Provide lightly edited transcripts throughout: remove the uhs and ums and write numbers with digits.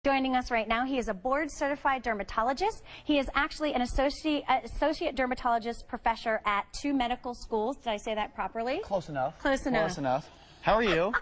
Joining us right now, he is a board-certified dermatologist. He is actually an associate dermatologist professor at 2 medical schools. Did I say that properly? Close enough. Close enough. Close enough. How are you?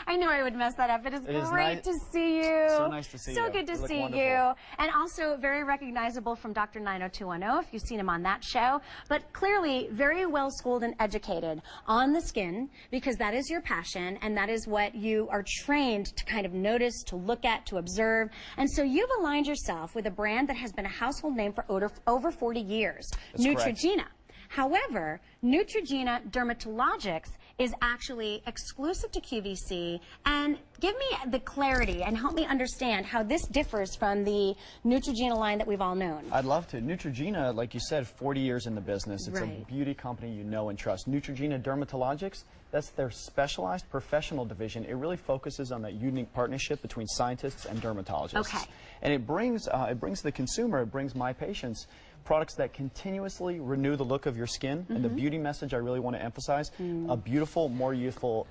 I knew I would mess that up. It is great to see you. So nice to see you. So good to see you. And also very recognizable from Dr. 90210, if you've seen him on that show. But clearly very well schooled and educated on the skin, because that is your passion and that is what you are trained to kind of notice, to look at, to observe. And so you've aligned yourself with a brand that has been a household name for over 40 years, That's Neutrogena. Correct. However, Neutrogena Dermatologics is actually exclusive to QVC. And give me the clarity and help me understand how this differs from the Neutrogena line that we've all known. I'd love to. Neutrogena, like you said, 40 years in the business. It's a beauty company you know and trust. Neutrogena Dermatologics, that's their specialized professional division. It really focuses on that unique partnership between scientists and dermatologists. Okay. And it brings the consumer, it brings my patients products that continuously renew the look of your skin. And the beauty message I really want to emphasize, a beautiful, more youthful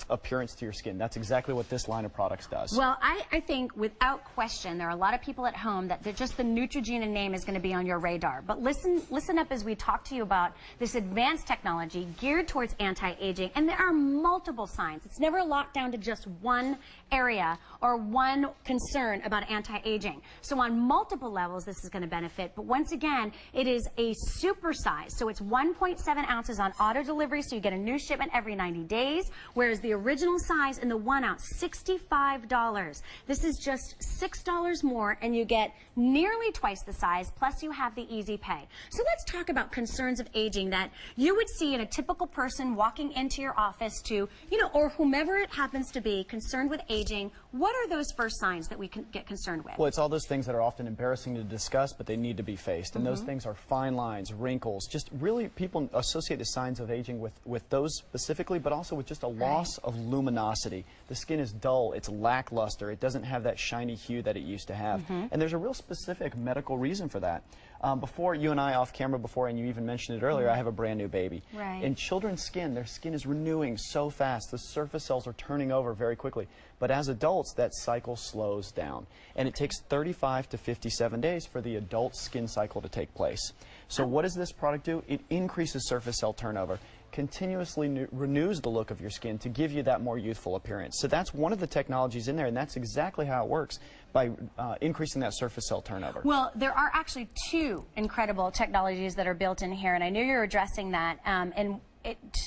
appearance to your skin. That's exactly what this line of products does. Well, I think without question there are a lot of people at home that just the Neutrogena name is going to be on your radar. But listen up as we talk to you about this advanced technology geared towards anti-aging. And there are multiple signs. It's never locked down to just one area or one concern about anti-aging. So on multiple levels this is going to benefit. But once again, it is a super size, so it's 1.7 ounces on auto delivery, so you get a new shipment every 90 days, whereas the original size in the 1 ounce, $65. This is just $6 more, and you get nearly twice the size, plus you have the easy pay. So let's talk about concerns of aging that you would see in a typical person walking into your office to, or whomever it happens to be, concerned with aging. What are those first signs that we can get concerned with? Well, it's all those things that are often embarrassing to discuss, but they need to be faced. And those things are fine lines, wrinkles, just really people associate the signs of aging with those specifically, but also with just a loss of luminosity. The skin is dull, it's lackluster, it doesn't have that shiny hue that it used to have. And there's a real specific medical reason for that. Before you and I off camera before, and you even mentioned it earlier, I have a brand new baby. In children's skin, their skin is renewing so fast, the surface cells are turning over very quickly. But as adults, that cycle slows down. And it takes 35 to 57 days for the adult skin cycle to take place. So what does this product do? It increases surface cell turnover, continuously renews the look of your skin to give you that more youthful appearance. So that's one of the technologies in there, and that's exactly how it works, by increasing that surface cell turnover. Well, there are actually 2 incredible technologies that are built in here, and I knew you were addressing that,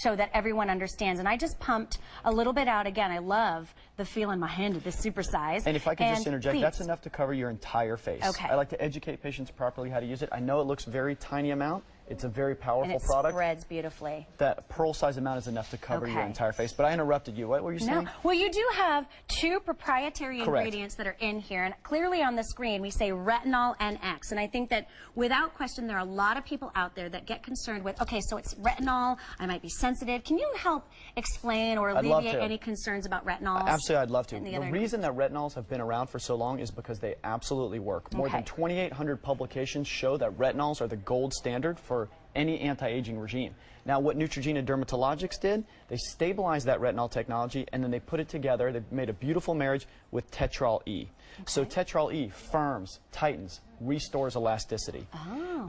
so that everyone understands. And I just pumped a little bit out again. I love the feel in my hand of this super size. And if I could just interject, that's enough to cover your entire face. I like to educate patients properly how to use it. I know it looks very tiny amount. It's a very powerful product. And it spreads beautifully. That pearl size amount is enough to cover your entire face. But I interrupted you. What were you saying? No. Well, you do have 2 proprietary ingredients that are in here. And clearly on the screen we say Retinol NX. And I think that without question there are a lot of people out there that get concerned with, okay, so it's retinol, I might be sensitive. Can you help explain or alleviate any concerns about retinols? Absolutely, I'd love to. The reason that retinols have been around for so long is because they absolutely work. More than 2,800 publications show that retinols are the gold standard for any anti-aging regime. Now, what Neutrogena Dermatologics did, they stabilized that retinol technology, and then they put it together. They made a beautiful marriage with Tetrol E. So Tetrol E firms, tightens, restores elasticity.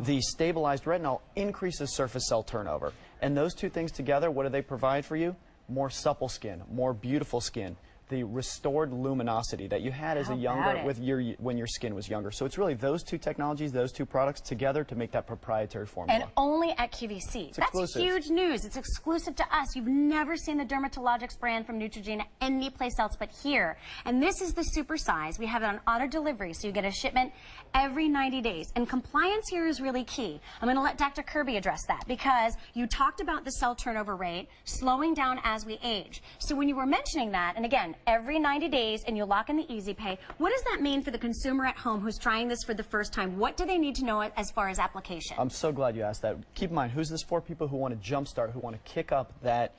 The stabilized retinol increases surface cell turnover. And those 2 things together, what do they provide for you? More supple skin, more beautiful skin, the restored luminosity that you had as a when your skin was younger. So it's really those 2 technologies, those 2 products together to make that proprietary formula. And only at QVC. That's huge news. It's exclusive to us. You've never seen the Dermatologics brand from Neutrogena anyplace else but here. And this is the super size. We have it on auto delivery, so you get a shipment every 90 days. And compliance here is really key. I'm going to let Dr. Kirby address that, because you talked about the cell turnover rate slowing down as we age. So when you were mentioning that, and again, every 90 days and you lock in the easy pay, what does that mean for the consumer at home who's trying this for the first time? What do they need to know as far as application? I'm so glad you asked that. Keep in mind, who's this for? People who want to jumpstart, who want to kick up that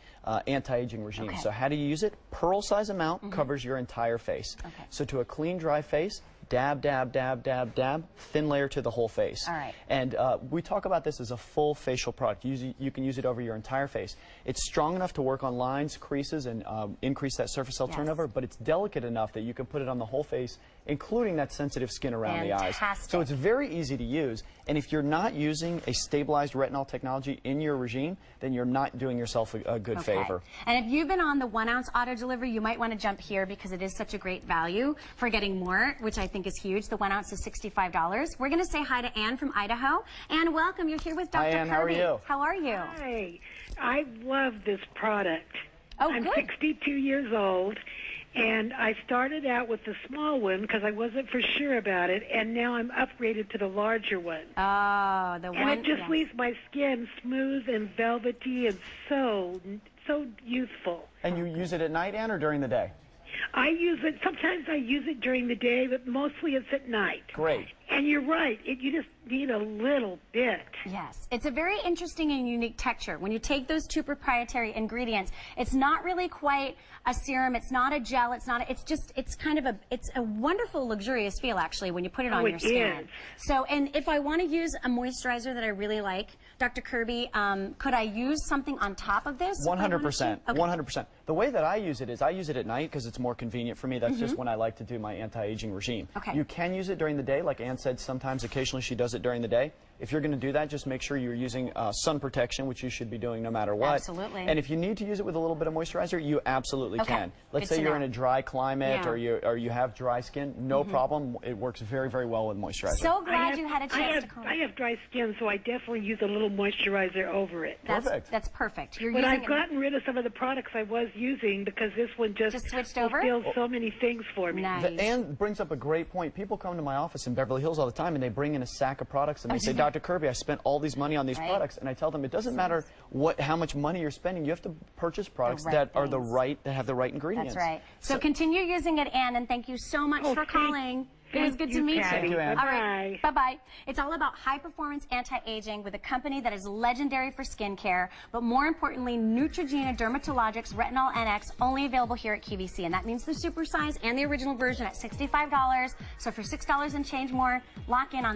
anti-aging regime. So how do you use it? Pearl size amount covers your entire face. So to a clean, dry face, dab, dab, dab, dab, dab, thin layer to the whole face. And we talk about this as a full facial product. You can use it over your entire face. It's strong enough to work on lines, creases, and increase that surface cell turnover, but it's delicate enough that you can put it on the whole face including that sensitive skin around the eyes. Fantastic. So it's very easy to use, and if you're not using a stabilized retinol technology in your regime, then you're not doing yourself a good favor. And if you've been on the 1 ounce auto delivery, you might want to jump here because it is such a great value for getting more, which I think is huge. The 1 ounce is $65. We're going to say hi to Ann from Idaho. Ann, welcome. You're here with Dr. Hi, Ann. Kirby. How are you? How are you? Hi. I love this product. Oh, I'm good. 62 years old, and I started out with the small one because I wasn't for sure about it, and now I'm upgraded to the larger one. Oh, the one. And it just yes. leaves my skin smooth and velvety and so youthful. And you use it at night, Ann, or during the day? I use it, sometimes I use it during the day, but mostly it's at night. Great. And you're right, you just need a little bit. Yes, it's a very interesting and unique texture. When you take those two proprietary ingredients, it's not really quite a serum, it's not a gel, it's kind of it's a wonderful luxurious feel actually when you put it on your skin. Is. So, and if I want to use a moisturizer that I really like, Dr. Kirby, could I use something on top of this? 100%. Okay. 100%. The way that I use it is I use it at night because it's more convenient for me. That's just when I like to do my anti-aging regime. Okay. You can use it during the day, like Ann said, sometimes occasionally she does it during the day. If you're going to do that, just make sure you're using sun protection, which you should be doing no matter what. Absolutely. And if you need to use it with a little bit of moisturizer, you absolutely can. Let's Good say to you're know. in a dry climate Yeah. or you have dry skin, no problem. It works very, very well with moisturizer. So glad you had a chance to call. I have dry skin, so I definitely use a little moisturizer over it. Perfect. That's perfect. You're But using I've gotten rid of some of the products I was using because this one just switched over? fulfills so many things for me. Nice. Ann brings up a great point. People come to my office in Beverly Hills all the time, and they bring in a sack of products, and they say, Dr. Kirby, I spent all these money on these products, and I tell them it doesn't matter how much money you're spending. You have to purchase products that have the right ingredients. That's right. So continue using it, Ann, and thank you so much for calling. It was good to meet you. Thank you, Ann. All right. Bye-bye. It's all about high-performance anti-aging with a company that is legendary for skincare, but more importantly, Neutrogena Dermatologics Retinol NX, only available here at QVC. And that means the super size and the original version at $65. So for $6 and change more, lock in on